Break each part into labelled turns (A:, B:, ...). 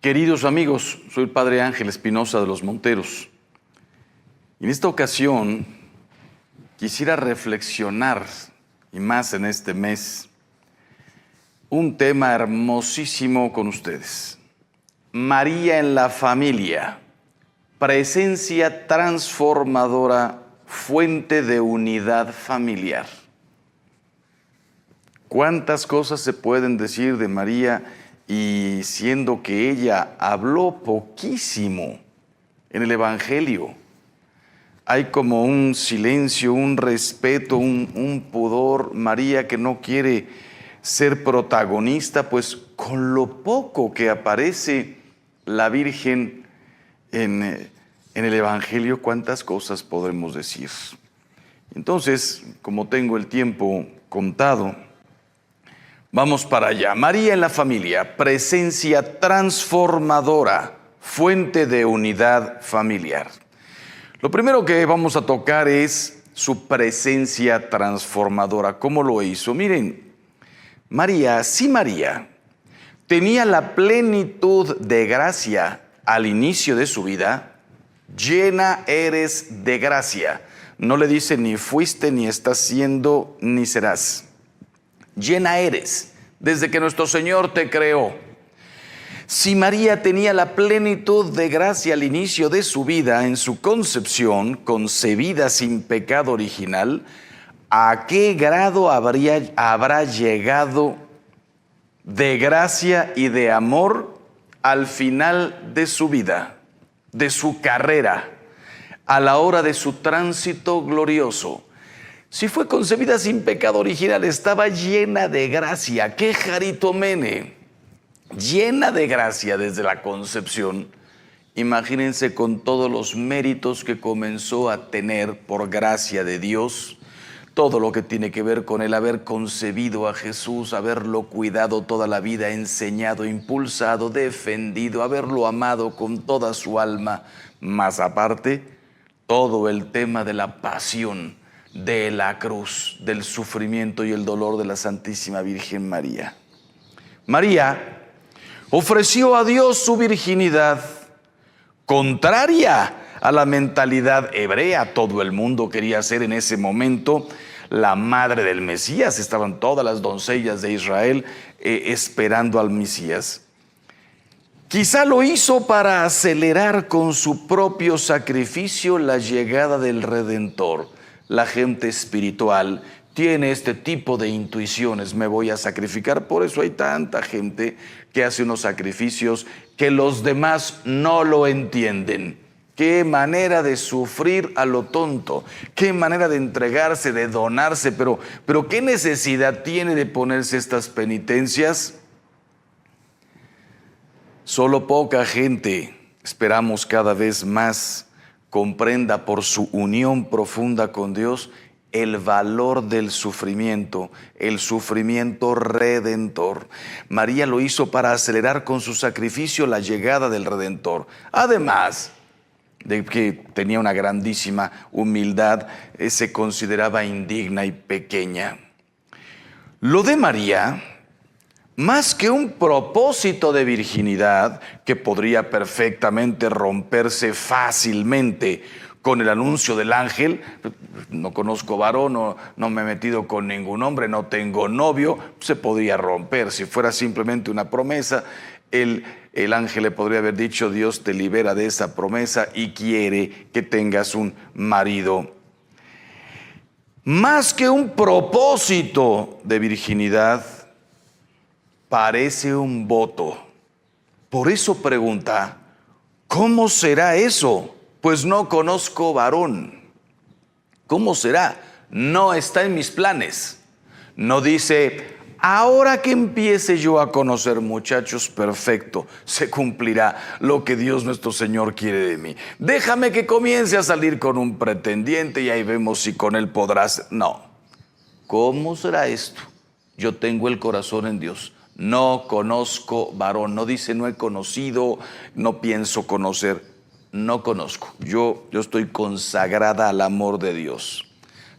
A: Queridos amigos, soy el Padre Ángel Espinosa de los Monteros. En esta ocasión quisiera reflexionar, y más en este mes, un tema hermosísimo con ustedes. María en la familia, presencia transformadora, fuente de unidad familiar. ¿Cuántas cosas se pueden decir de María? Y siendo que ella habló poquísimo en el Evangelio, hay como un silencio, un respeto, un pudor. María que no quiere ser protagonista, pues con lo poco que aparece la Virgen en el Evangelio, ¿cuántas cosas podemos decir? Entonces, como tengo el tiempo contado, vamos para allá. María en la familia, presencia transformadora, fuente de unidad familiar. Lo primero que vamos a tocar es su presencia transformadora. ¿Cómo lo hizo? Miren, María tenía la plenitud de gracia al inicio de su vida. Llena eres de gracia. No le dice ni fuiste, ni estás siendo, ni serás. Llena eres, desde que nuestro Señor te creó. Si María tenía la plenitud de gracia al inicio de su vida, en su concepción, concebida sin pecado original, ¿a qué grado habrá llegado de gracia y de amor al final de su vida, de su carrera, a la hora de su tránsito glorioso? Si fue concebida sin pecado original, estaba llena de gracia. ¡Qué jaritomene! Llena de gracia desde la concepción. Imagínense con todos los méritos que comenzó a tener por gracia de Dios. Todo lo que tiene que ver con el haber concebido a Jesús, haberlo cuidado toda la vida, enseñado, impulsado, defendido, haberlo amado con toda su alma. Más aparte, todo el tema de la pasión, de la cruz, del sufrimiento y el dolor de la Santísima Virgen María. María ofreció a Dios su virginidad, contraria a la mentalidad hebrea. Todo el mundo quería ser en ese momento la madre del Mesías. Estaban todas las doncellas de Israel esperando al Mesías. Quizá lo hizo para acelerar con su propio sacrificio la llegada del Redentor. La gente espiritual tiene este tipo de intuiciones. Me voy a sacrificar. Por eso hay tanta gente que hace unos sacrificios que los demás no lo entienden. Qué manera de sufrir a lo tonto. Qué manera de entregarse, de donarse. Pero ¿qué necesidad tiene de ponerse estas penitencias? Solo poca gente, esperamos cada vez más, comprenda por su unión profunda con Dios el valor del sufrimiento, el sufrimiento redentor. María lo hizo para acelerar con su sacrificio la llegada del Redentor. Además de que tenía una grandísima humildad, se consideraba indigna y pequeña. Lo de María, más que un propósito de virginidad que podría perfectamente romperse fácilmente con el anuncio del ángel, no conozco varón, no me he metido con ningún hombre, no tengo novio, se podría romper. Si fuera simplemente una promesa, el ángel le podría haber dicho: Dios te libera de esa promesa y quiere que tengas un marido. Más que un propósito de virginidad, parece un voto. Por eso pregunta: ¿cómo será eso? Pues no conozco varón. ¿Cómo será? No está en mis planes. No dice: ahora que empiece yo a conocer muchachos, perfecto, se cumplirá lo que Dios nuestro Señor quiere de mí. Déjame que comience a salir con un pretendiente y ahí vemos si con él podrás. No. ¿Cómo será esto? Yo tengo el corazón en Dios. No conozco varón. No dice no he conocido, no pienso conocer. No conozco. Yo estoy consagrada al amor de Dios.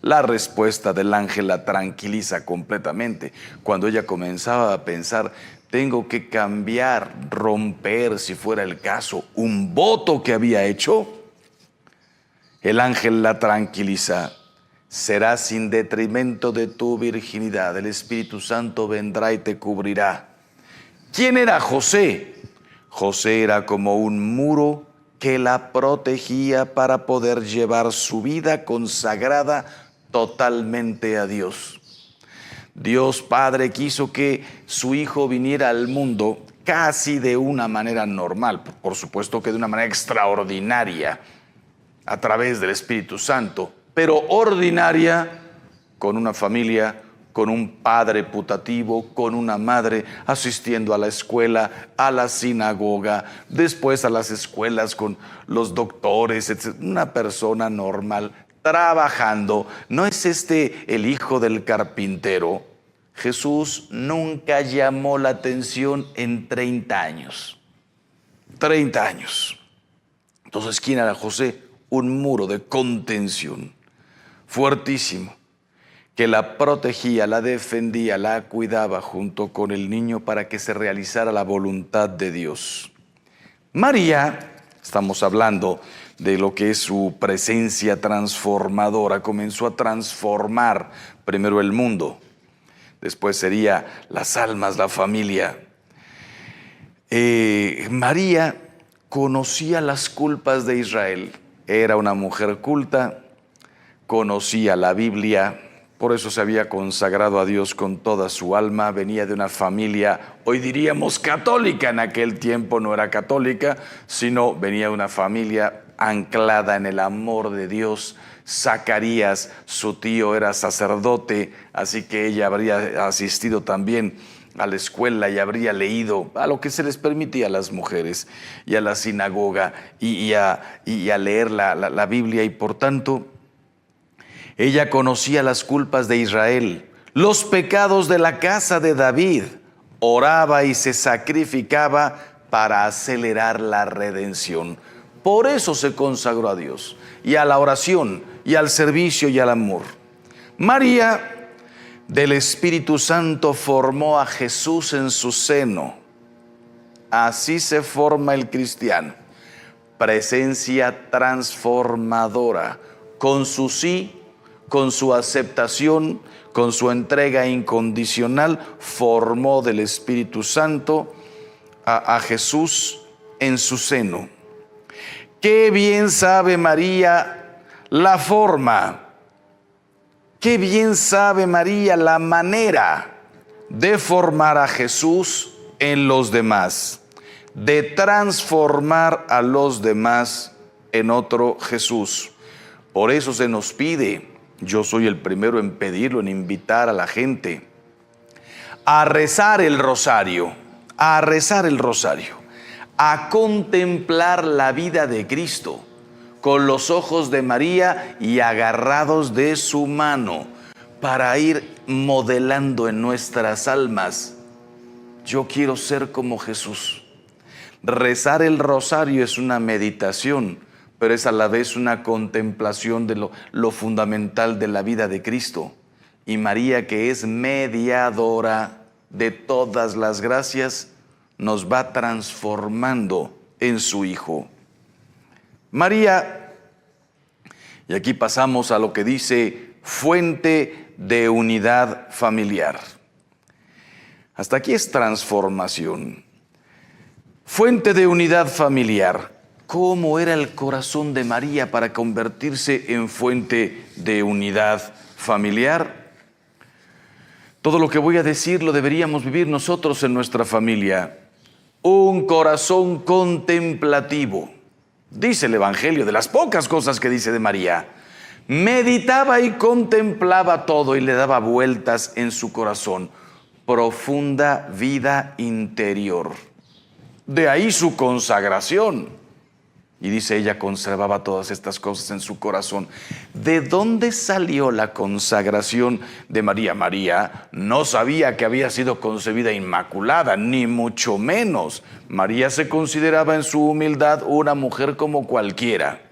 A: La respuesta del ángel la tranquiliza completamente. Cuando ella comenzaba a pensar, tengo que cambiar, romper, si fuera el caso, un voto que había hecho. El ángel la tranquiliza. Será sin detrimento de tu virginidad. El Espíritu Santo vendrá y te cubrirá. ¿Quién era José? José era como un muro que la protegía para poder llevar su vida consagrada totalmente a Dios. Dios Padre quiso que su Hijo viniera al mundo casi de una manera normal, por supuesto que de una manera extraordinaria, a través del Espíritu Santo, pero ordinaria, con una familia, con un padre putativo, con una madre, asistiendo a la escuela, a la sinagoga, después a las escuelas con los doctores, etc. Una persona normal, trabajando. ¿No es este el hijo del carpintero? Jesús nunca llamó la atención en 30 años. 30 años. Entonces, ¿quién era José? Un muro de contención fuertísimo, que la protegía, la defendía, la cuidaba junto con el niño para que se realizara la voluntad de Dios. María, estamos hablando de lo que es su presencia transformadora, comenzó a transformar primero el mundo, después sería las almas, la familia. María conocía las culpas de Israel, era una mujer culta, conocía la Biblia, por eso se había consagrado a Dios con toda su alma, venía de una familia, hoy diríamos católica, en aquel tiempo no era católica, sino venía de una familia anclada en el amor de Dios. Zacarías, su tío, era sacerdote, así que ella habría asistido también a la escuela y habría leído a lo que se les permitía a las mujeres, y a la sinagoga, y a leer la Biblia, y por tanto ella conocía las culpas de Israel, los pecados de la casa de David, oraba y se sacrificaba para acelerar la redención. Por eso se consagró a Dios, y a la oración, y al servicio, y al amor. María, del Espíritu Santo, formó a Jesús en su seno. Así se forma el cristiano. Presencia transformadora, con su sí, con su aceptación, con su entrega incondicional, formó del Espíritu Santo a Jesús en su seno. Qué bien sabe María la forma, qué bien sabe María la manera de formar a Jesús en los demás, de transformar a los demás en otro Jesús. Por eso se nos pide, yo soy el primero en pedirlo, en invitar a la gente a rezar el rosario, a rezar el rosario, a contemplar la vida de Cristo con los ojos de María y agarrados de su mano, para ir modelando en nuestras almas: yo quiero ser como Jesús. Rezar el rosario es una meditación, pero es a la vez una contemplación de lo fundamental de la vida de Cristo. Y María, que es mediadora de todas las gracias, nos va transformando en su Hijo. María, y aquí pasamos a lo que dice fuente de unidad familiar. Hasta aquí es transformación. Fuente de unidad familiar. ¿Cómo era el corazón de María para convertirse en fuente de unidad familiar? Todo lo que voy a decir lo deberíamos vivir nosotros en nuestra familia. Un corazón contemplativo. Dice el Evangelio, de las pocas cosas que dice de María: meditaba y contemplaba todo y le daba vueltas en su corazón. Profunda vida interior. De ahí su consagración. Y dice, ella conservaba todas estas cosas en su corazón. ¿De dónde salió la consagración de María? María no sabía que había sido concebida inmaculada, ni mucho menos. María se consideraba en su humildad una mujer como cualquiera.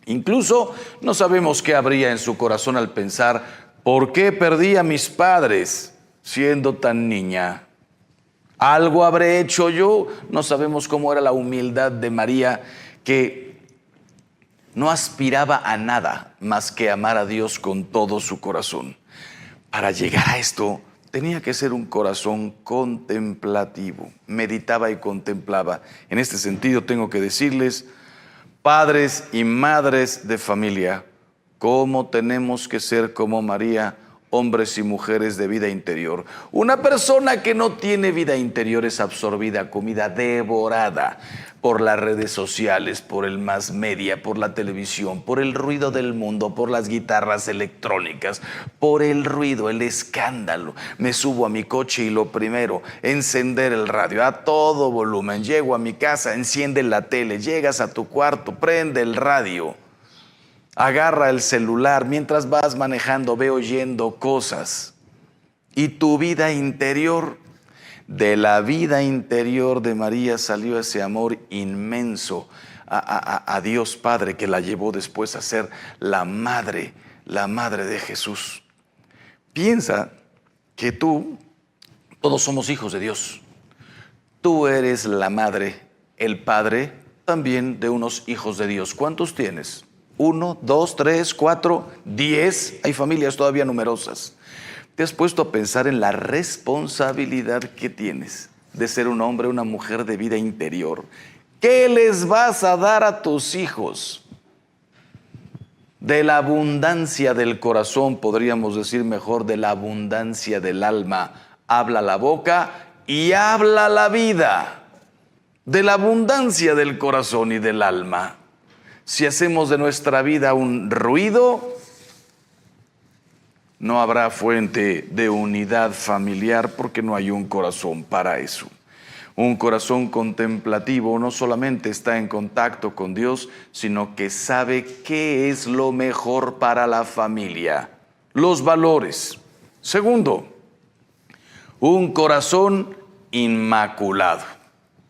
A: Incluso no sabemos qué habría en su corazón al pensar: ¿por qué perdí a mis padres siendo tan niña? ¿Algo habré hecho yo? No sabemos cómo era la humildad de María, que no aspiraba a nada más que amar a Dios con todo su corazón. Para llegar a esto, tenía que ser un corazón contemplativo. Meditaba y contemplaba. En este sentido, tengo que decirles, padres y madres de familia, cómo tenemos que ser como María, hombres y mujeres de vida interior. Una persona que no tiene vida interior es absorbida, comida, devorada por las redes sociales, por el mass media, por la televisión, por el ruido del mundo, por las guitarras electrónicas, por el ruido, el escándalo. Me subo a mi coche y lo primero, encender el radio a todo volumen. Llego a mi casa, enciende la tele, llegas a tu cuarto, prende el radio. Agarra el celular, mientras vas manejando, ve oyendo cosas. Y tu vida interior, de la vida interior de María salió ese amor inmenso a Dios Padre, que la llevó después a ser la madre de Jesús. Piensa que todos somos hijos de Dios. Tú eres la madre, el padre también de unos hijos de Dios. ¿Cuántos tienes? 1, 2, 3, 4, 10. Hay familias todavía numerosas. ¿Te has puesto a pensar en la responsabilidad que tienes de ser un hombre, una mujer de vida interior? ¿Qué les vas a dar a tus hijos? De la abundancia del corazón, podríamos decir mejor, de la abundancia del alma, habla la boca y habla la vida. De la abundancia del corazón y del alma. Si hacemos de nuestra vida un ruido, no habrá fuente de unidad familiar porque no hay un corazón para eso. Un corazón contemplativo no solamente está en contacto con Dios, sino que sabe qué es lo mejor para la familia, los valores. Segundo, un corazón inmaculado,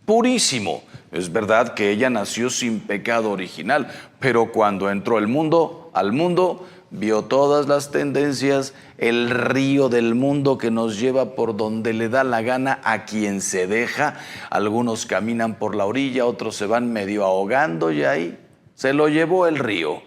A: purísimo. Es verdad que ella nació sin pecado original, pero cuando entró al mundo, vio todas las tendencias, el río del mundo que nos lleva por donde le da la gana a quien se deja. Algunos caminan por la orilla, otros se van medio ahogando y ahí se lo llevó el río.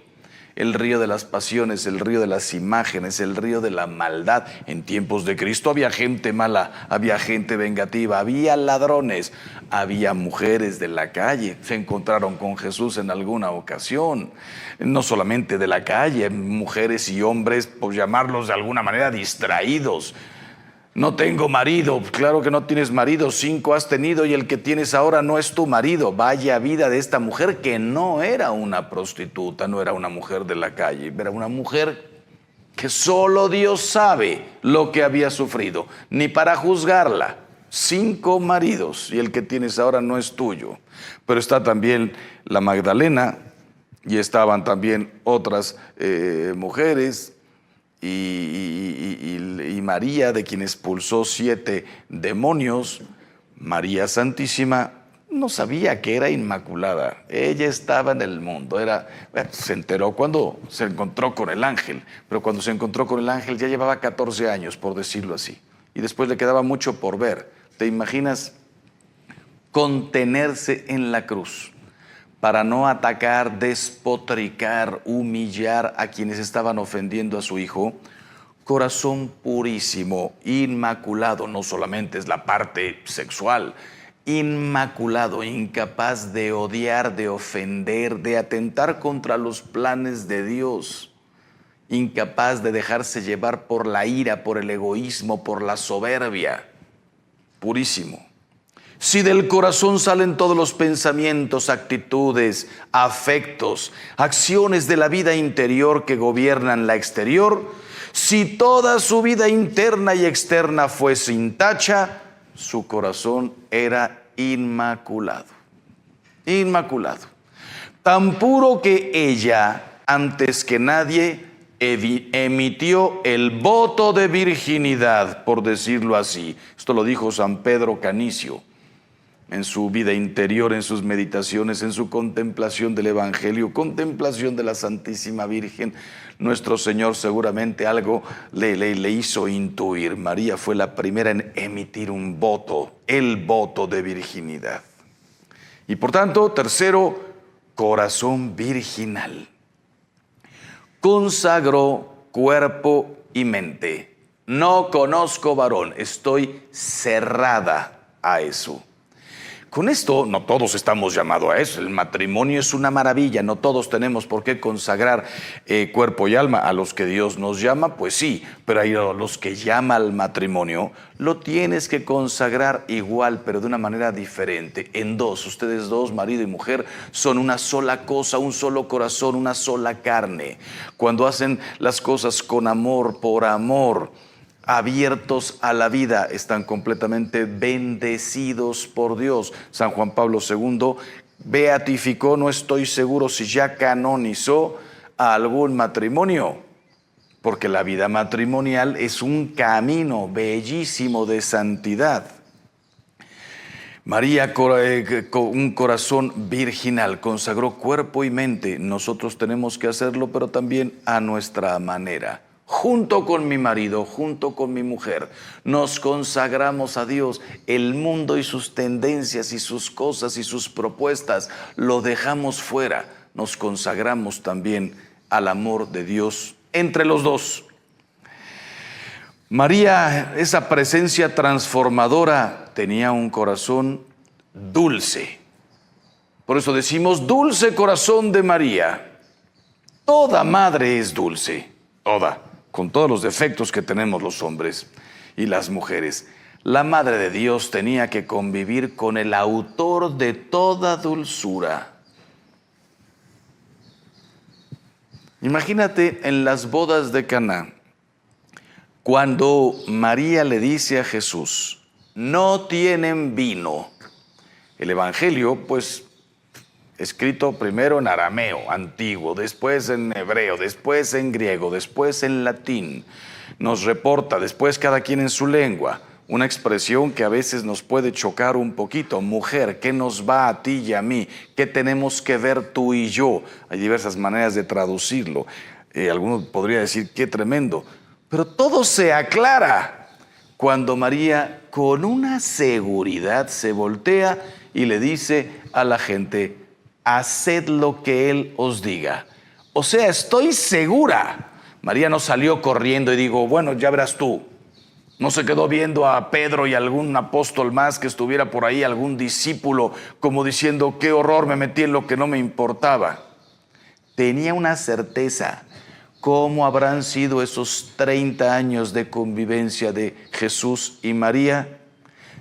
A: El río de las pasiones, el río de las imágenes, el río de la maldad. En tiempos de Cristo había gente mala, había gente vengativa, había ladrones, había mujeres de la calle. Se encontraron con Jesús en alguna ocasión. No solamente de la calle, mujeres y hombres, por llamarlos de alguna manera, distraídos. No tengo marido. Claro que no tienes marido, 5 has tenido y el que tienes ahora no es tu marido. Vaya vida de esta mujer que no era una prostituta, no era una mujer de la calle, era una mujer que solo Dios sabe lo que había sufrido, ni para juzgarla. 5 maridos y el que tienes ahora no es tuyo. Pero está también la Magdalena y estaban también otras mujeres. Y María, de quien expulsó 7 demonios. María Santísima no sabía que era inmaculada. Ella estaba en el mundo. Se enteró cuando se encontró con el ángel, pero cuando se encontró con el ángel ya llevaba 14 años, por decirlo así. Y después le quedaba mucho por ver. ¿Te imaginas contenerse en la cruz para no atacar, despotricar, humillar a quienes estaban ofendiendo a su hijo? Corazón purísimo, inmaculado, no solamente es la parte sexual, inmaculado, incapaz de odiar, de ofender, de atentar contra los planes de Dios, incapaz de dejarse llevar por la ira, por el egoísmo, por la soberbia, purísimo. Si del corazón salen todos los pensamientos, actitudes, afectos, acciones de la vida interior que gobiernan la exterior, si toda su vida interna y externa fue sin tacha, su corazón era inmaculado. Inmaculado. Tan puro que ella, antes que nadie, emitió el voto de virginidad, por decirlo así. Esto lo dijo San Pedro Canicio. en su vida interior, en sus meditaciones, en su contemplación del Evangelio, contemplación de la Santísima Virgen, nuestro Señor seguramente algo le hizo intuir. María fue la primera en emitir un voto, el voto de virginidad. Y por tanto, tercero, corazón virginal. Consagró cuerpo y mente. No conozco varón, estoy cerrada a eso. Con esto, no todos estamos llamados a eso. El matrimonio es una maravilla. No todos tenemos por qué consagrar cuerpo y alma. A los que Dios nos llama, pues sí. Pero a los que llama al matrimonio, lo tienes que consagrar igual, pero de una manera diferente. En dos. Ustedes dos, marido y mujer, son una sola cosa, un solo corazón, una sola carne. Cuando hacen las cosas con amor, por amor, abiertos a la vida, están completamente bendecidos por Dios. San Juan Pablo II beatificó, no estoy seguro si ya canonizó a algún matrimonio, porque la vida matrimonial es un camino bellísimo de santidad. María, con un corazón virginal, consagró cuerpo y mente. Nosotros tenemos que hacerlo, pero también a nuestra manera. Junto con mi marido, junto con mi mujer, nos consagramos a Dios. El mundo y sus tendencias y sus cosas y sus propuestas lo dejamos fuera. Nos consagramos también al amor de Dios entre los dos. María, esa presencia transformadora, tenía un corazón dulce. Por eso decimos, dulce corazón de María. Toda madre es dulce, toda. Con todos los defectos que tenemos los hombres y las mujeres. La Madre de Dios tenía que convivir con el autor de toda dulzura. Imagínate en las bodas de Caná, cuando María le dice a Jesús, no tienen vino. El Evangelio, pues, escrito primero en arameo antiguo, después en hebreo, después en griego, después en latín. Nos reporta después cada quien en su lengua. Una expresión que a veces nos puede chocar un poquito. Mujer, ¿qué nos va a ti y a mí? ¿Qué tenemos que ver tú y yo? Hay diversas maneras de traducirlo. Algunos podría decir, qué tremendo. Pero todo se aclara cuando María, con una seguridad, se voltea y le dice a la gente, haced lo que Él os diga. O sea, estoy segura. María no salió corriendo y digo, bueno, ya verás tú. No se quedó viendo a Pedro y algún apóstol más que estuviera por ahí, algún discípulo, como diciendo, qué horror, me metí en lo que no me importaba. Tenía una certeza. ¿Cómo habrán sido esos 30 años de convivencia de Jesús y María?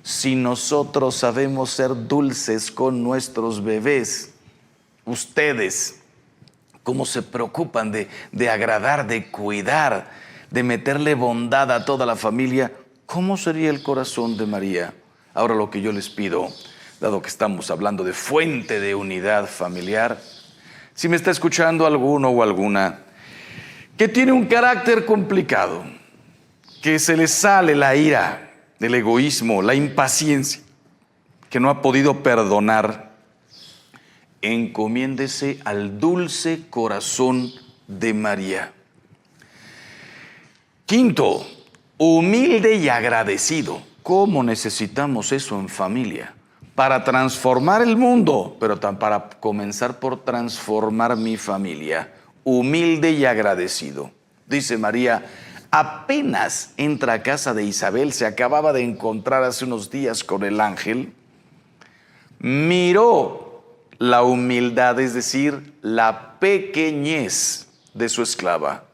A: Si nosotros sabemos ser dulces con nuestros bebés, ustedes, cómo se preocupan de agradar, de cuidar, de meterle bondad a toda la familia, ¿cómo sería el corazón de María? Ahora lo que yo les pido, dado que estamos hablando de fuente de unidad familiar, si me está escuchando alguno o alguna que tiene un carácter complicado, que se le sale la ira, el egoísmo, la impaciencia, que no ha podido perdonar, encomiéndese al dulce corazón de María. Quinto, humilde y agradecido. ¿Cómo necesitamos eso en familia? Para transformar el mundo, pero para comenzar por transformar mi familia. Humilde y agradecido. Dice María, apenas entra a casa de Isabel, se acababa de encontrar hace unos días con el ángel, miró la humildad, es decir, la pequeñez de su esclava.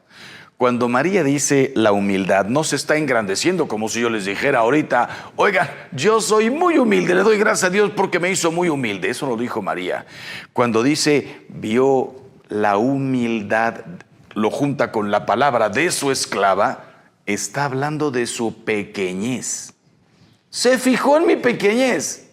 A: Cuando María dice la humildad, no se está engrandeciendo como si yo les dijera ahorita, oiga, yo soy muy humilde, le doy gracias a Dios porque me hizo muy humilde. Eso lo dijo María. Cuando dice, vio la humildad, lo junta con la palabra de su esclava, está hablando de su pequeñez. Se fijó en mi pequeñez.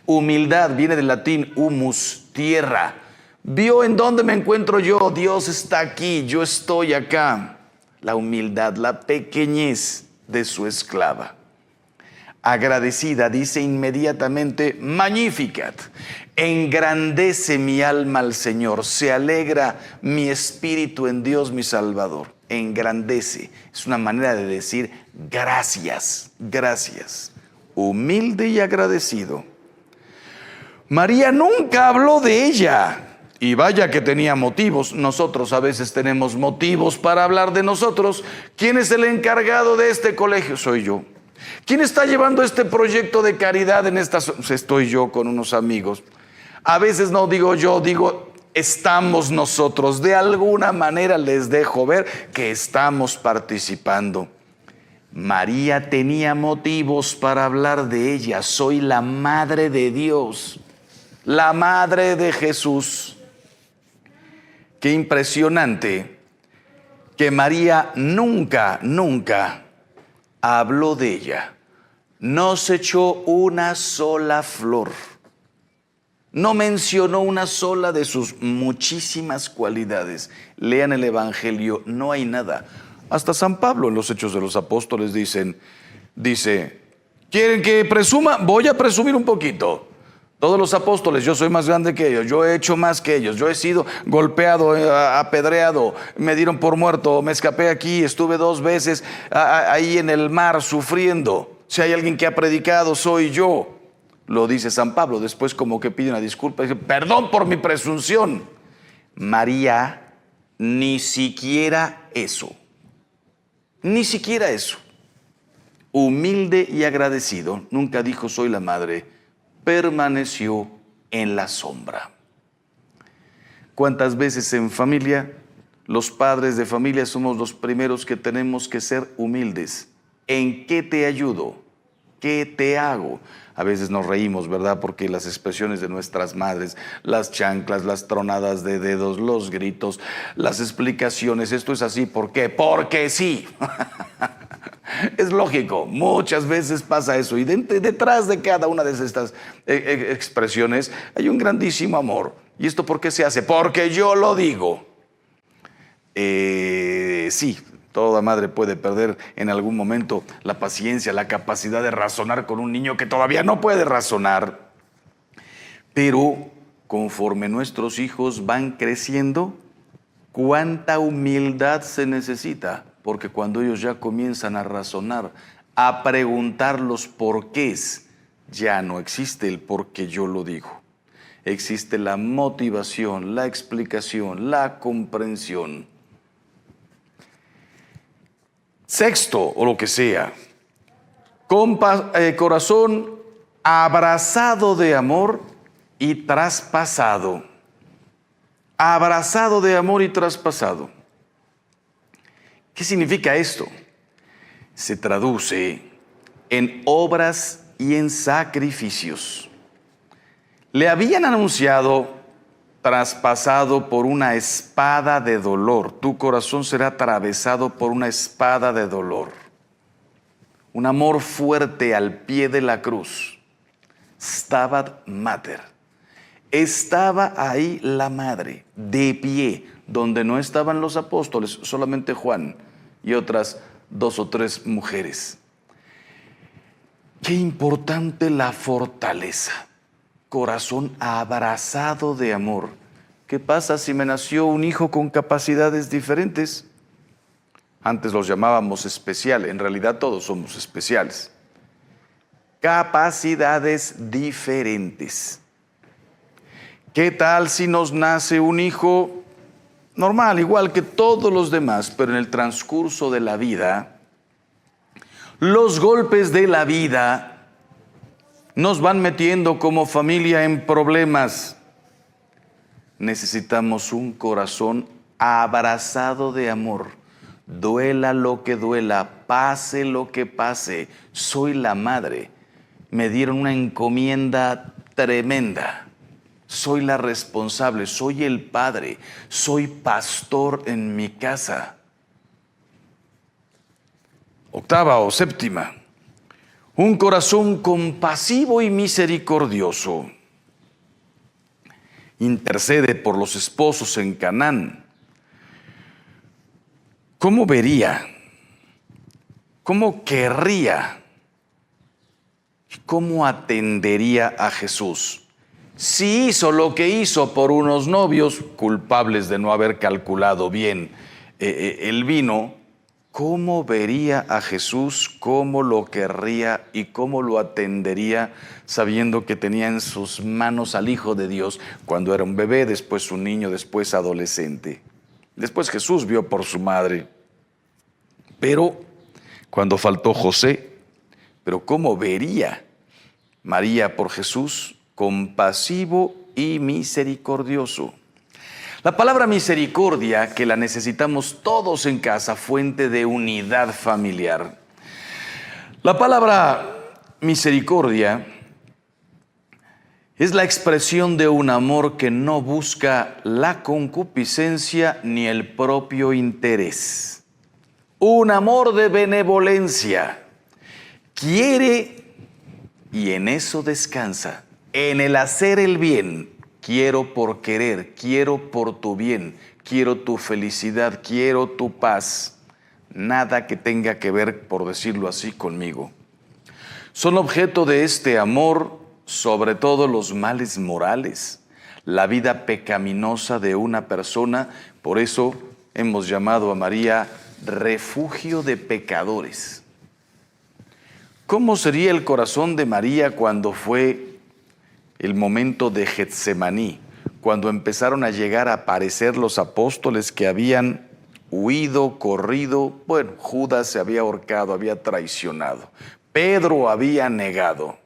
A: Humildad viene del latín humus, tierra. Vio en dónde me encuentro yo, Dios está aquí, yo estoy acá. La humildad, la pequeñez de su esclava. agradecida, dice inmediatamente, Magnificat. Engrandece mi alma al Señor, se alegra mi espíritu en Dios mi Salvador. Engrandece, es una manera de decir gracias, gracias. Humilde y agradecido. María nunca habló de ella. Y vaya que tenía motivos. Nosotros a veces tenemos motivos para hablar de nosotros. ¿Quién es el encargado de este colegio? Soy yo. ¿Quién está llevando este proyecto de caridad en esta? Estoy yo con unos amigos. A veces no digo yo, digo estamos nosotros. De alguna manera les dejo ver que estamos participando. María tenía motivos para hablar de ella. Soy la madre de Dios, la madre de Jesús. Qué impresionante que María nunca habló de ella. No se echó una sola flor. No mencionó una sola de sus muchísimas cualidades. Lean el Evangelio, no hay nada. Hasta San Pablo en los Hechos de los Apóstoles dice, ¿quieren que presuma? Voy a presumir un poquito. Todos los apóstoles, yo soy más grande que ellos, yo he hecho más que ellos, yo he sido golpeado, apedreado, me dieron por muerto, me escapé aquí, estuve 2 veces ahí en el mar sufriendo. Si hay alguien que ha predicado, soy yo. Lo dice San Pablo, después como que pide una disculpa, dice, perdón por mi presunción. María, ni siquiera eso, ni siquiera eso. Humilde y agradecido, nunca dijo soy la madre, permaneció en la sombra. ¿Cuántas veces en familia, los padres de familia somos los primeros que tenemos que ser humildes? ¿En qué te ayudo? ¿Qué te hago? A veces nos reímos, ¿verdad? Porque las expresiones de nuestras madres, las chanclas, las tronadas de dedos, los gritos, las explicaciones, esto es así, ¿por qué? Porque sí. Es lógico, muchas veces pasa eso y detrás de cada una de estas expresiones hay un grandísimo amor. ¿Y esto por qué se hace? Porque yo lo digo. Sí, toda madre puede perder en algún momento la paciencia, la capacidad de razonar con un niño que todavía no puede razonar. Pero conforme nuestros hijos van creciendo, ¿cuánta humildad se necesita? Porque cuando ellos ya comienzan a razonar, a preguntar los porqués, ya no existe el porque yo lo digo. Existe la motivación, la explicación, la comprensión. Sexto, o lo que sea, corazón abrazado de amor y traspasado. Abrazado de amor y traspasado. ¿Qué significa esto? Se traduce en obras y en sacrificios. Le habían anunciado, traspasado por una espada de dolor. Tu corazón será atravesado por una espada de dolor. Un amor fuerte al pie de la cruz. Stabat Mater. Estaba ahí la madre, de pie, donde no estaban los apóstoles, solamente Juan y otras 2 o 3 mujeres. Qué importante la fortaleza. Corazón abrazado de amor. ¿Qué pasa si me nació un hijo con capacidades diferentes? Antes los llamábamos especial, en realidad todos somos especiales. Capacidades diferentes. ¿Qué tal si nos nace un hijo normal, igual que todos los demás, pero en el transcurso de la vida, los golpes de la vida nos van metiendo como familia en problemas? Necesitamos un corazón abrazado de amor. Duela lo que duela, pase lo que pase. Soy la madre. Me dieron una encomienda tremenda. Soy la responsable, soy el padre, soy pastor en mi casa. Octava o séptima. Un corazón compasivo y misericordioso. Intercede por los esposos en Canaán. ¿Cómo vería? ¿Cómo querría ¿Cómo atendería a Jesús? Si hizo lo que hizo por unos novios, culpables de no haber calculado bien el vino, ¿cómo vería a Jesús? ¿Cómo lo querría y cómo lo atendería sabiendo que tenía en sus manos al Hijo de Dios cuando era un bebé, después un niño, después adolescente? Después Jesús vio por su madre. Pero cuando faltó José, pero ¿cómo vería María por Jesús? Compasivo y misericordioso. La palabra misericordia, que la necesitamos todos en casa, fuente de unidad familiar. La palabra misericordia es la expresión de un amor que no busca la concupiscencia ni el propio interés. Un amor de benevolencia. Quiere y en eso descansa, en el hacer el bien. Quiero por querer, quiero por tu bien, quiero tu felicidad, quiero tu paz. Nada que tenga que ver, por decirlo así, conmigo. Son objeto de este amor, sobre todo los males morales, la vida pecaminosa de una persona. Por eso hemos llamado a María refugio de pecadores. ¿Cómo sería el corazón de María cuando fue el momento de Getsemaní, cuando empezaron a llegar a aparecer los apóstoles que habían huido, corrido? Bueno, Judas se había ahorcado, había traicionado, Pedro había negado.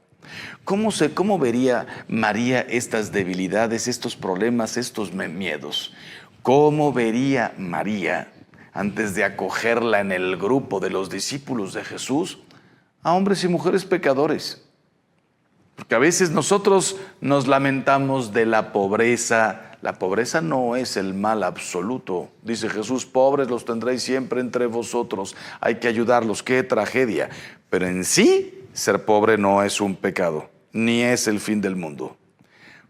A: ¿Cómo vería María estas debilidades, estos problemas, estos miedos? ¿Cómo vería María, antes de acogerla en el grupo de los discípulos de Jesús, a hombres y mujeres pecadores? Porque a veces nosotros nos lamentamos de la pobreza. La pobreza no es el mal absoluto. Dice Jesús, pobres los tendréis siempre entre vosotros. Hay que ayudarlos, qué tragedia. Pero en sí, ser pobre no es un pecado, ni es el fin del mundo.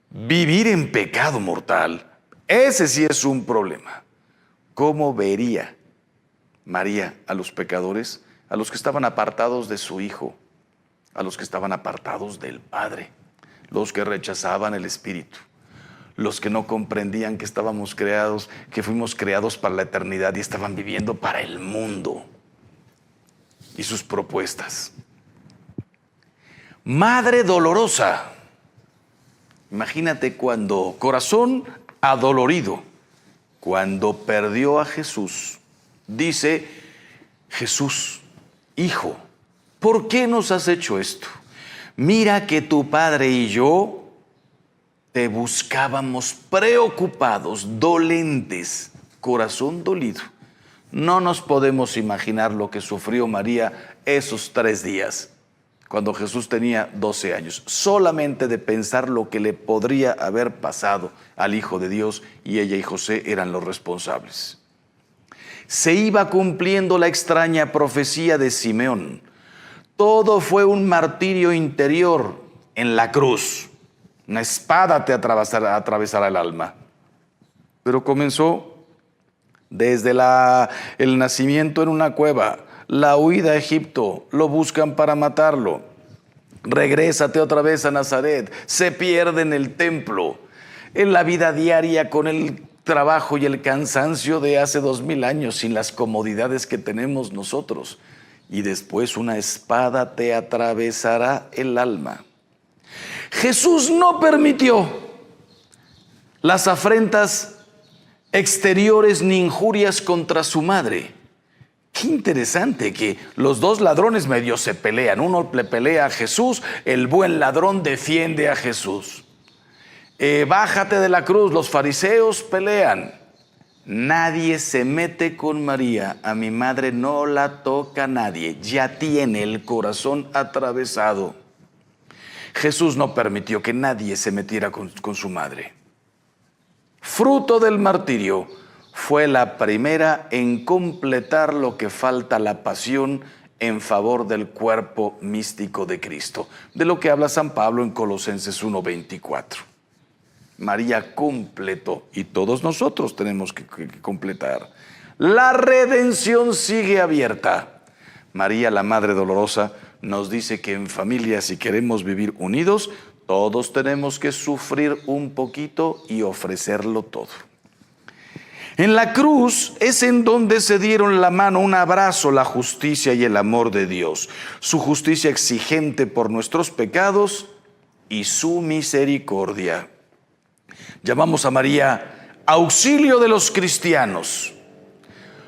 A: Vivir en pecado mortal, ese sí es un problema. ¿Cómo vería María a los pecadores, a los que estaban apartados de su Hijo, a los que estaban apartados del Padre, los que rechazaban el Espíritu, los que no comprendían que estábamos creados, que fuimos creados para la eternidad y estaban viviendo para el mundo y sus propuestas? Madre dolorosa. Imagínate cuando, corazón adolorido, cuando perdió a Jesús, dice Jesús, Hijo, ¿por qué nos has hecho esto? Mira que tu padre y yo te buscábamos preocupados, dolentes, corazón dolido. No nos podemos imaginar lo que sufrió María esos 3 días, cuando Jesús tenía 12 años. Solamente de pensar lo que le podría haber pasado al Hijo de Dios, y ella y José eran los responsables. Se iba cumpliendo la extraña profecía de Simeón. Todo fue un martirio interior en la cruz. Una espada te atravesará el alma. Pero comenzó desde el nacimiento en una cueva, la huida a Egipto, lo buscan para matarlo. Regrésate otra vez a Nazaret, se pierde en el templo, en la vida diaria con el trabajo y el cansancio de hace 2000 años, sin las comodidades que tenemos nosotros. Y después una espada te atravesará el alma. Jesús no permitió las afrentas exteriores ni injurias contra su madre. Qué interesante que los dos ladrones medio se pelean. Uno le pelea a Jesús, el buen ladrón defiende a Jesús. Bájate de la cruz, los fariseos pelean. Nadie se mete con María, a mi madre no la toca nadie, ya tiene el corazón atravesado. Jesús no permitió que nadie se metiera con su madre. Fruto del martirio, fue la primera en completar lo que falta la pasión en favor del cuerpo místico de Cristo, de lo que habla San Pablo en Colosenses 1:24. María completó, y todos nosotros tenemos que completar. La redención sigue abierta. María, la Madre Dolorosa, nos dice que en familia, si queremos vivir unidos, todos tenemos que sufrir un poquito y ofrecerlo todo. En la cruz es en donde se dieron la mano, un abrazo, la justicia y el amor de Dios. Su justicia exigente por nuestros pecados y su misericordia. Llamamos a María auxilio de los cristianos.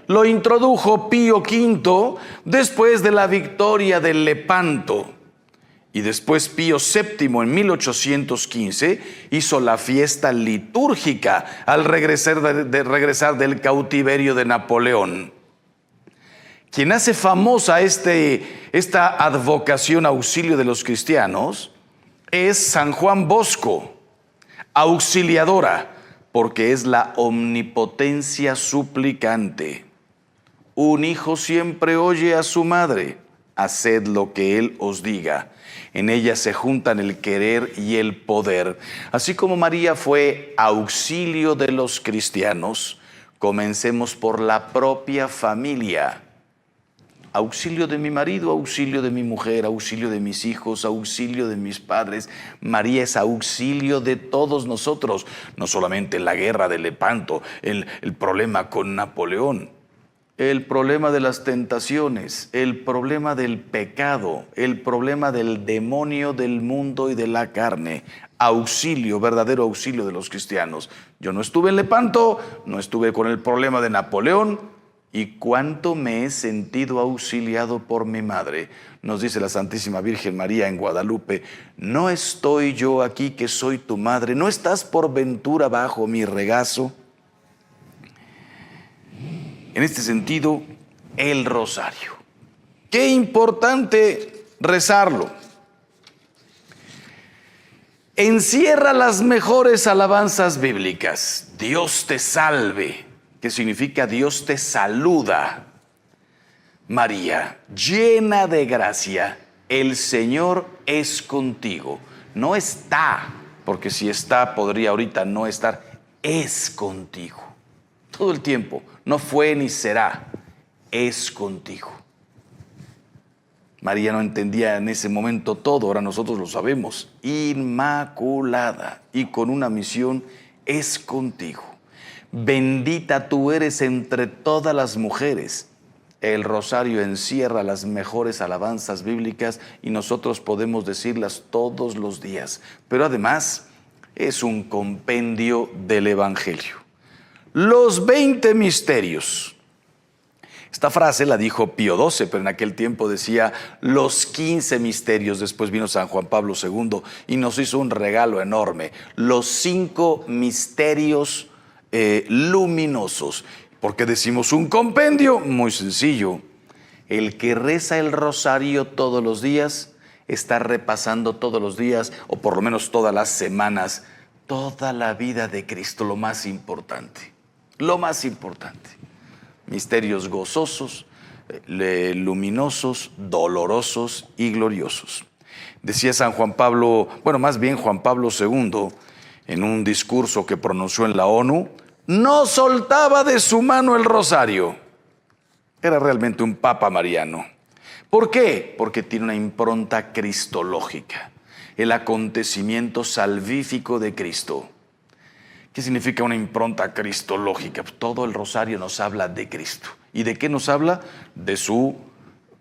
A: Lo introdujo Pío V después de la victoria de Lepanto. Y después Pío VII en 1815 hizo la fiesta litúrgica al regresar del cautiverio de Napoleón. Quien hace famosa esta advocación auxilio de los cristianos es San Juan Bosco, auxiliadora, porque es la omnipotencia suplicante. Un hijo siempre oye a su madre, haced lo que él os diga. En ella se juntan el querer y el poder. Así como María fue auxilio de los cristianos, comencemos por la propia familia. Auxilio de mi marido, auxilio de mi mujer, auxilio de mis hijos, auxilio de mis padres. María es auxilio de todos nosotros, no solamente en la guerra de Lepanto, el problema con Napoleón. El problema de las tentaciones, el problema del pecado, el problema del demonio del mundo y de la carne. Auxilio, verdadero auxilio de los cristianos. Yo no estuve en Lepanto, no estuve con el problema de Napoleón, y cuánto me he sentido auxiliado por mi madre. Nos dice la Santísima Virgen María en Guadalupe: ¿no estoy yo aquí que soy tu madre? ¿No estás por ventura bajo mi regazo? En este sentido, el rosario. Qué importante rezarlo. Encierra las mejores alabanzas bíblicas. Dios te salve, que significa Dios te saluda. María, llena de gracia, el Señor es contigo. No está, porque si está podría ahorita no estar. Es contigo. Todo el tiempo. No fue ni será, es contigo. María no entendía en ese momento todo, ahora nosotros lo sabemos. Inmaculada y con una misión, es contigo. Bendita tú eres entre todas las mujeres. El rosario encierra las mejores alabanzas bíblicas y nosotros podemos decirlas todos los días. Pero además es un compendio del Evangelio. Los 20 misterios. Esta frase la dijo Pío XII, pero en aquel tiempo decía los 15 misterios. Después vino San Juan Pablo II y nos hizo un regalo enorme. Los 5 misterios luminosos. ¿Por qué decimos un compendio? Muy sencillo. El que reza el rosario todos los días está repasando todos los días, o por lo menos todas las semanas, toda la vida de Cristo, lo más importante. Lo más importante. Misterios gozosos, luminosos, dolorosos y gloriosos. Decía San Juan Pablo, más bien Juan Pablo II, en un discurso que pronunció en la ONU, no soltaba de su mano el rosario. Era realmente un papa mariano. ¿Por qué? Porque tiene una impronta cristológica, el acontecimiento salvífico de Cristo. ¿Qué significa una impronta cristológica? Todo el rosario nos habla de Cristo. ¿Y de qué nos habla? De su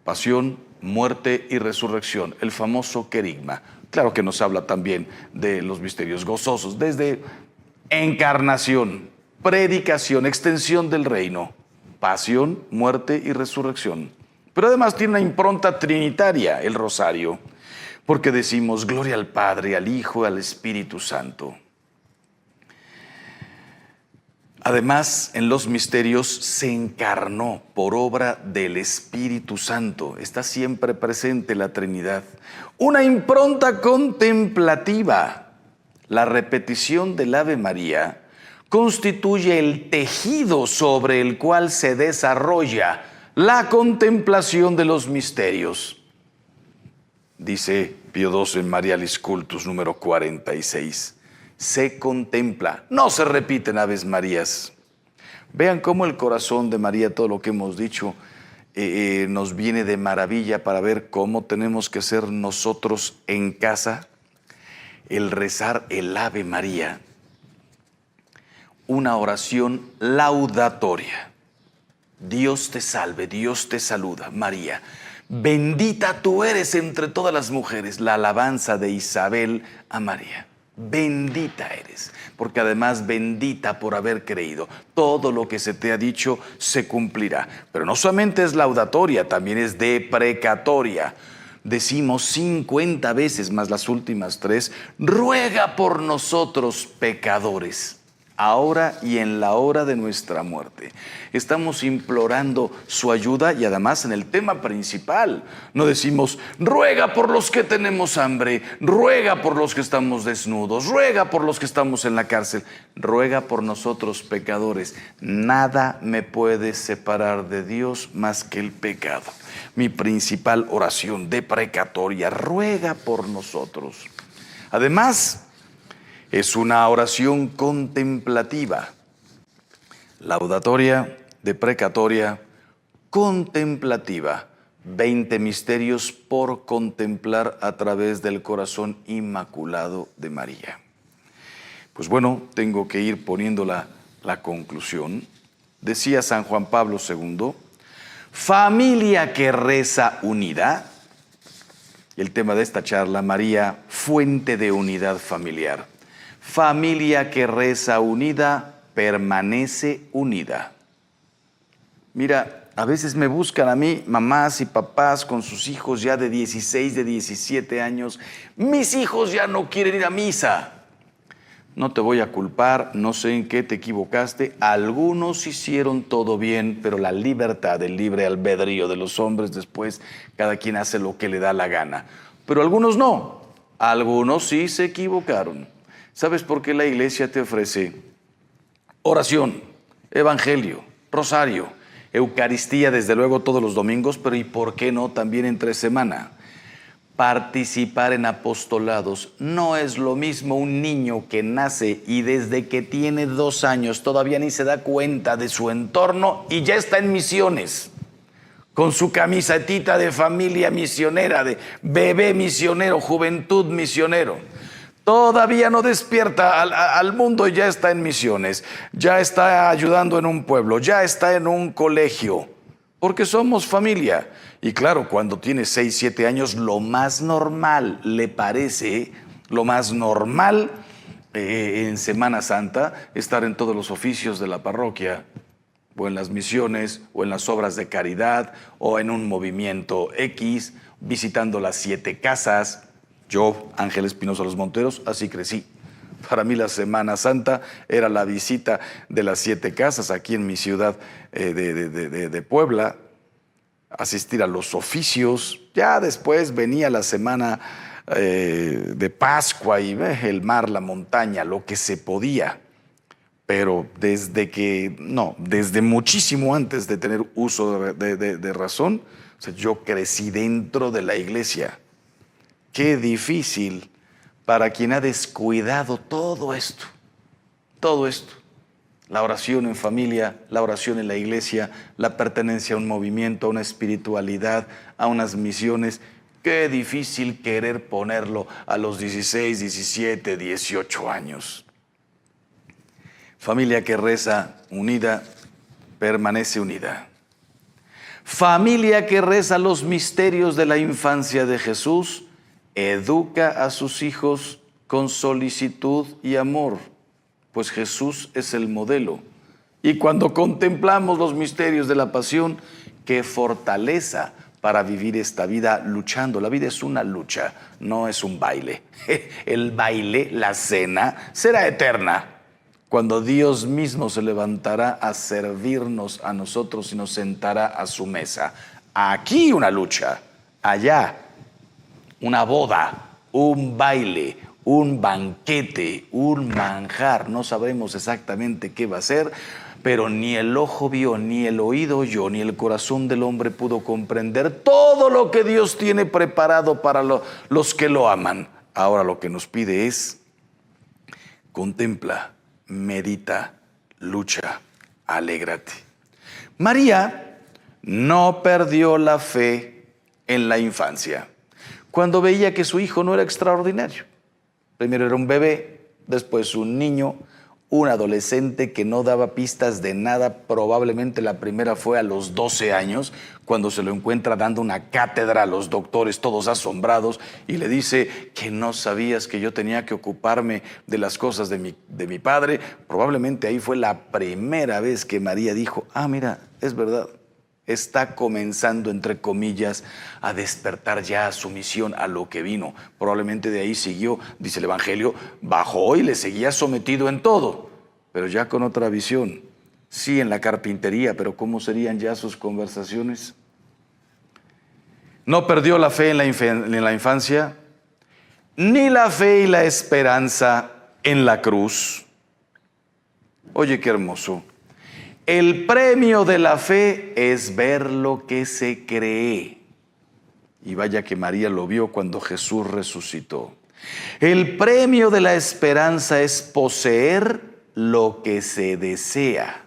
A: pasión, muerte y resurrección, el famoso querigma. Claro que nos habla también de los misterios gozosos, desde encarnación, predicación, extensión del reino, pasión, muerte y resurrección. Pero además tiene una impronta trinitaria el rosario, porque decimos gloria al Padre, al Hijo y al Espíritu Santo. Además, en los misterios se encarnó por obra del Espíritu Santo. Está siempre presente la Trinidad. Una impronta contemplativa. La repetición del Ave María constituye el tejido sobre el cual se desarrolla la contemplación de los misterios. Dice Pío XII en Marialis Cultus número 46. Se contempla, no se repiten Aves Marías. Vean cómo el corazón de María, todo lo que hemos dicho, nos viene de maravilla para ver cómo tenemos que ser nosotros en casa, el rezar el Ave María, una oración laudatoria. Dios te salve, Dios te saluda, María. Bendita tú eres entre todas las mujeres, la alabanza de Isabel a María. Bendita eres, porque además bendita por haber creído. Todo lo que se te ha dicho se cumplirá. Pero no solamente es laudatoria, también es deprecatoria. Decimos 50 veces más las últimas 3, ruega por nosotros pecadores, ahora y en la hora de nuestra muerte. Estamos implorando su ayuda y además en el tema principal. No decimos, ruega por los que tenemos hambre, ruega por los que estamos desnudos, ruega por los que estamos en la cárcel, ruega por nosotros pecadores. Nada me puede separar de Dios más que el pecado. Mi principal oración deprecatoria, ruega por nosotros. Además, es una oración contemplativa, laudatoria, deprecatoria, contemplativa. 20 misterios por contemplar a través del corazón inmaculado de María. Pues bueno, tengo que ir poniendo la conclusión. Decía San Juan Pablo II, familia que reza unida. El tema de esta charla, María, fuente de unidad familiar. Familia que reza unida, permanece unida. Mira, a veces me buscan a mí mamás y papás con sus hijos ya de 16, de 17 años. Mis hijos ya no quieren ir a misa. No te voy a culpar, no sé en qué te equivocaste. Algunos hicieron todo bien, pero la libertad, el libre albedrío de los hombres, después cada quien hace lo que le da la gana. Pero algunos no, algunos sí se equivocaron. ¿Sabes por qué la iglesia te ofrece oración, evangelio, rosario, Eucaristía, desde luego todos los domingos, pero ¿y por qué no también entre semana? Participar en apostolados. No es lo mismo un niño que nace y desde que tiene 2 años todavía ni se da cuenta de su entorno y ya está en misiones, con su camisetita de familia misionera, de bebé misionero, juventud misionero. Todavía no despierta al mundo y ya está en misiones, ya está ayudando en un pueblo, ya está en un colegio, porque somos familia. Y claro, cuando tiene 6, 7 años, lo más normal, le parece, lo más normal en Semana Santa, estar en todos los oficios de la parroquia, o en las misiones, o en las obras de caridad, o en un movimiento X, visitando las 7 casas. Yo, Ángel Espinosa Los Monteros, así crecí. Para mí la Semana Santa era la visita de las 7 casas aquí en mi ciudad de Puebla, asistir a los oficios. Ya después venía la semana de Pascua y el mar, la montaña, lo que se podía. Pero desde muchísimo antes de tener uso de razón, o sea, yo crecí dentro de la iglesia. Qué difícil para quien ha descuidado todo esto. La oración en familia, la oración en la iglesia, la pertenencia a un movimiento, a una espiritualidad, a unas misiones. Qué difícil querer ponerlo a los 16, 17, 18 años. Familia que reza unida, permanece unida. Familia que reza los misterios de la infancia de Jesús, educa a sus hijos con solicitud y amor, pues Jesús es el modelo. Y cuando contemplamos los misterios de la pasión, qué fortaleza para vivir esta vida luchando. La vida es una lucha, no es un baile. El baile, la cena, será eterna, cuando Dios mismo se levantará a servirnos a nosotros y nos sentará a su mesa. Aquí una lucha, allá una boda, un baile, un banquete, un manjar. No sabremos exactamente qué va a ser, pero ni el ojo vio, ni el oído oyó, ni el corazón del hombre pudo comprender todo lo que Dios tiene preparado para los que lo aman. Ahora lo que nos pide es: contempla, medita, lucha, alégrate. María no perdió la fe en la infancia, cuando veía que su hijo no era extraordinario. Primero era un bebé, después un niño, un adolescente que no daba pistas de nada. Probablemente la primera fue a los 12 años, cuando se lo encuentra dando una cátedra a los doctores, todos asombrados, y le dice que no sabías que yo tenía que ocuparme de las cosas de mi padre. Probablemente ahí fue la primera vez que María dijo, mira, es verdad. Está comenzando, entre comillas, a despertar ya a su misión, a lo que vino. Probablemente de ahí siguió, dice el Evangelio, bajó y le seguía sometido en todo, pero ya con otra visión. Sí, en la carpintería, pero ¿cómo serían ya sus conversaciones? No perdió la fe en la infancia, ni la fe y la esperanza en la cruz. Oye, qué hermoso. El premio de la fe es ver lo que se cree. Y vaya que María lo vio cuando Jesús resucitó. El premio de la esperanza es poseer lo que se desea.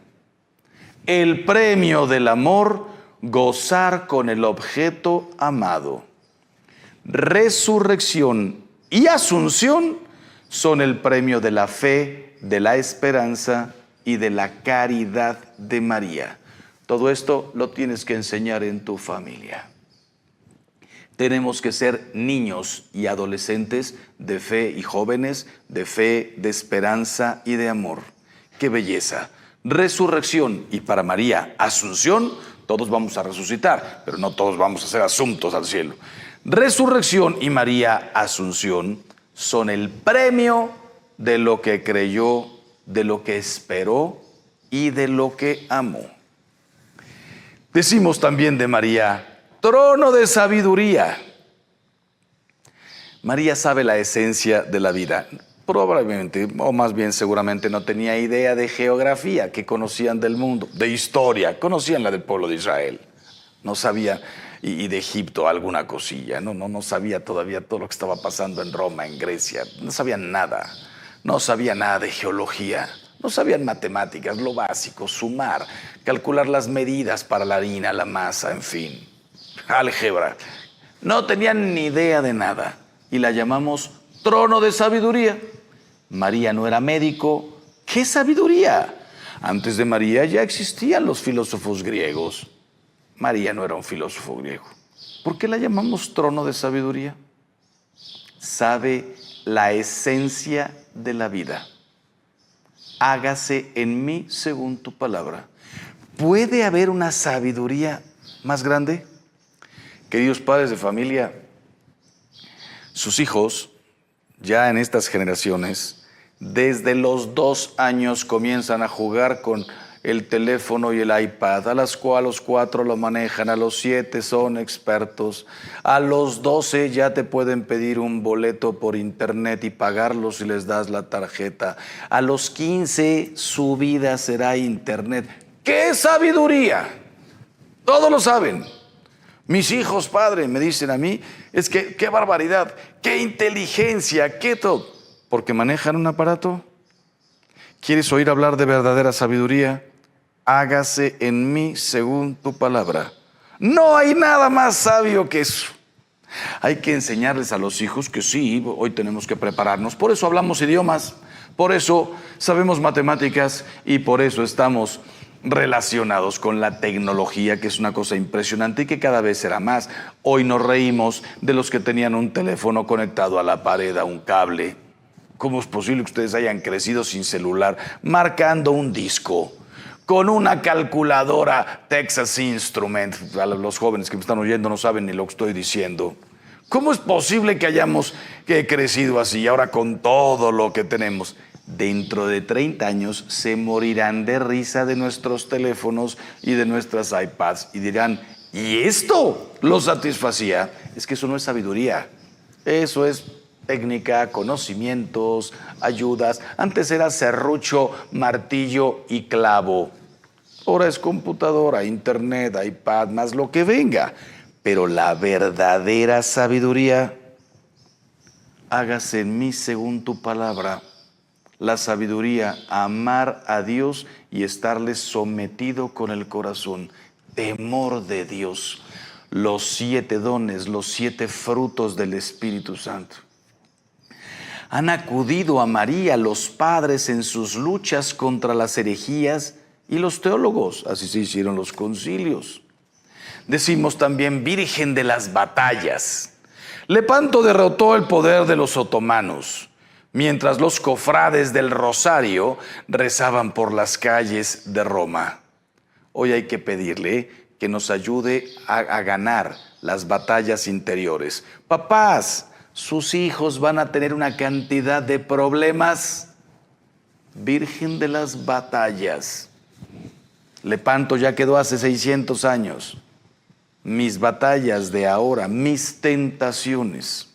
A: El premio del amor, gozar con el objeto amado. Resurrección y asunción son el premio de la fe, de la esperanza y de la caridad de María. Todo esto lo tienes que enseñar en tu familia. Tenemos que ser niños y adolescentes de fe y jóvenes de fe, de esperanza y de amor. ¡Qué belleza! Resurrección y para María, asunción. Todos vamos a resucitar, pero no todos vamos a ser asuntos al cielo. Resurrección y María, asunción, son el premio de lo que creyó, de lo que esperó y de lo que amó. Decimos también de María, trono de sabiduría. María sabe la esencia de la vida. Probablemente, o más bien seguramente, no tenía idea de geografía, que conocían del mundo, de historia, conocían la del pueblo de Israel. No sabía, y de Egipto alguna cosilla, no sabía todavía todo lo que estaba pasando en Roma, en Grecia, no sabían nada. No sabía nada de geología, no sabían matemáticas, lo básico, sumar, calcular las medidas para la harina, la masa, en fin, álgebra. No tenían ni idea de nada y la llamamos trono de sabiduría. María no era médico. ¿Qué sabiduría? Antes de María ya existían los filósofos griegos. María no era un filósofo griego. ¿Por qué la llamamos trono de sabiduría? Sabe la esencia de la vida. Hágase en mí según tu palabra. ¿Puede haber una sabiduría más grande? Queridos padres de familia, sus hijos, ya en estas generaciones, desde los 2 años comienzan a jugar con el teléfono y el iPad. A los 4 lo manejan, a los 7 son expertos, a los 12 ya te pueden pedir un boleto por internet y pagarlo si les das la tarjeta. A los 15 su vida será internet. ¡Qué sabiduría! Todos lo saben. Mis hijos, padre, me dicen a mí, es que qué barbaridad, qué inteligencia, qué todo. Porque manejan un aparato. ¿Quieres oír hablar de verdadera sabiduría? Hágase en mí según tu palabra. No hay nada más sabio que eso. Hay que enseñarles a los hijos que sí, hoy tenemos que prepararnos. Por eso hablamos idiomas, por eso sabemos matemáticas y por eso estamos relacionados con la tecnología, que es una cosa impresionante y que cada vez será más. Hoy nos reímos de los que tenían un teléfono conectado a la pared, a un cable. ¿Cómo es posible que ustedes hayan crecido sin celular, marcando un disco, con una calculadora Texas Instruments? Los jóvenes que me están oyendo no saben ni lo que estoy diciendo. ¿Cómo es posible que hayamos crecido así ahora con todo lo que tenemos? Dentro de 30 años se morirán de risa de nuestros teléfonos y de nuestras iPads y dirán, ¿y esto lo satisfacía? Es que eso no es sabiduría, eso es técnica, conocimientos, ayudas. Antes era serrucho, martillo y clavo. Ahora es computadora, internet, iPad, más lo que venga. Pero la verdadera sabiduría, hágase en mí según tu palabra. La sabiduría, amar a Dios y estarle sometido con el corazón. temor de Dios, los 7 dones, los 7 frutos del Espíritu Santo. Han acudido a María los padres en sus luchas contra las herejías y los teólogos, así se hicieron los concilios. Decimos también Virgen de las batallas. Lepanto derrotó el poder de los otomanos, mientras los cofrades del Rosario rezaban por las calles de Roma. Hoy hay que pedirle que nos ayude a ganar las batallas interiores. Papás, sus hijos van a tener una cantidad de problemas. Virgen de las batallas. Lepanto ya quedó hace 600 años. Mis batallas de ahora, mis tentaciones.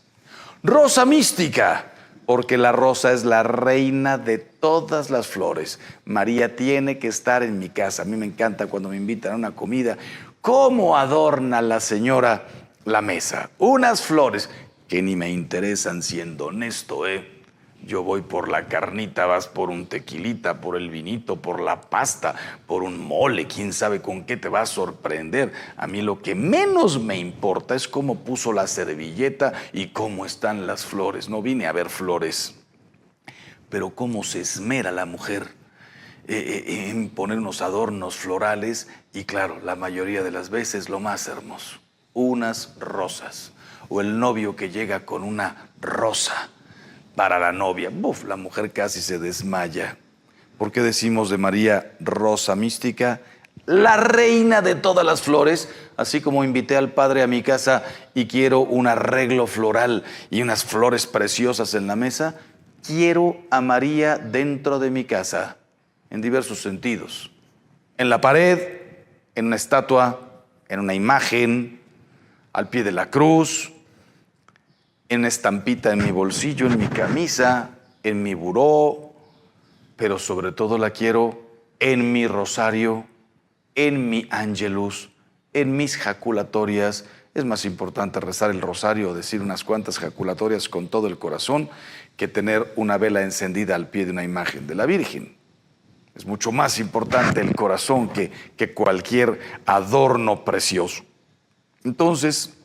A: Rosa mística, porque la rosa es la reina de todas las flores. María tiene que estar en mi casa. A mí me encanta cuando me invitan a una comida. ¿Cómo adorna la señora la mesa? Unas flores que ni me interesan, siendo honesto, Yo voy por la carnita, vas por un tequilita, por el vinito, por la pasta, por un mole, quién sabe con qué te va a sorprender. A mí lo que menos me importa es cómo puso la servilleta y cómo están las flores. No vine a ver flores, pero cómo se esmera la mujer en poner unos adornos florales y claro, la mayoría de las veces lo más hermoso, unas rosas. O el novio que llega con una rosa para la novia. Uf, la mujer casi se desmaya. ¿Por qué decimos de María rosa mística? La reina de todas las flores. Así como invité al padre a mi casa y quiero un arreglo floral y unas flores preciosas en la mesa, quiero a María dentro de mi casa, en diversos sentidos. En la pared, en una estatua, en una imagen, al pie de la cruz, en estampita en mi bolsillo, en mi camisa, en mi buró, pero sobre todo la quiero en mi rosario, en mi ángelus, en mis jaculatorias. Es más importante rezar el rosario o decir unas cuantas jaculatorias con todo el corazón que tener una vela encendida al pie de una imagen de la Virgen. Es mucho más importante el corazón que cualquier adorno precioso. Entonces,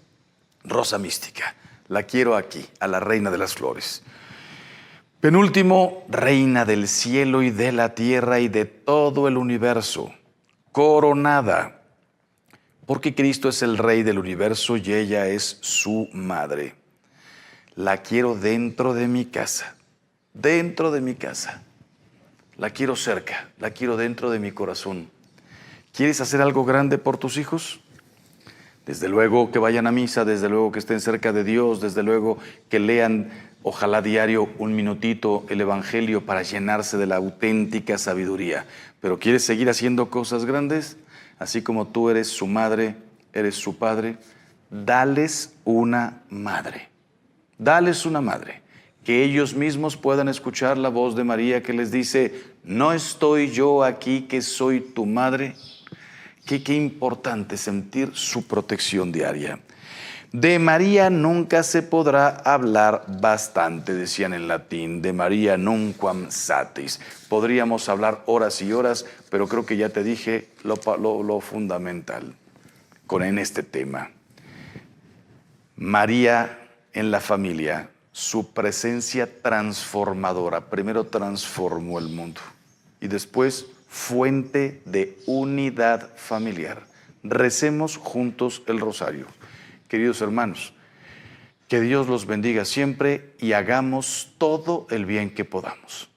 A: rosa mística. La quiero aquí, a la reina de las flores. Penúltimo, reina del cielo y de la tierra y de todo el universo, coronada, porque Cristo es el rey del universo y ella es su madre. La quiero dentro de mi casa, dentro de mi casa. La quiero cerca, la quiero dentro de mi corazón. ¿Quieres hacer algo grande por tus hijos? Desde luego que vayan a misa, desde luego que estén cerca de Dios, desde luego que lean, ojalá diario, un minutito el Evangelio para llenarse de la auténtica sabiduría. Pero ¿quieres seguir haciendo cosas grandes? Así como tú eres su madre, eres su padre, dales una madre. Dales una madre. Que ellos mismos puedan escuchar la voz de María que les dice, ¿no estoy yo aquí que soy tu madre? Qué importante sentir su protección diaria. De María nunca se podrá hablar bastante, decían en latín, de María nunquam satis. Podríamos hablar horas y horas, pero creo que ya te dije lo fundamental en este tema. María en la familia, su presencia transformadora, primero transformó el mundo y después fuente de unidad familiar. Recemos juntos el rosario. Queridos hermanos, que Dios los bendiga siempre y hagamos todo el bien que podamos.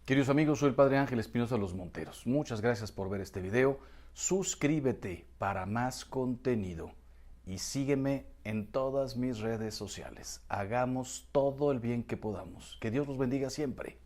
A: Queridos amigos, soy el Padre Ángel Espinosa Los Monteros. Muchas gracias por ver este video. Suscríbete para más contenido y sígueme en todas mis redes sociales. Hagamos todo el bien que podamos. Que Dios los bendiga siempre.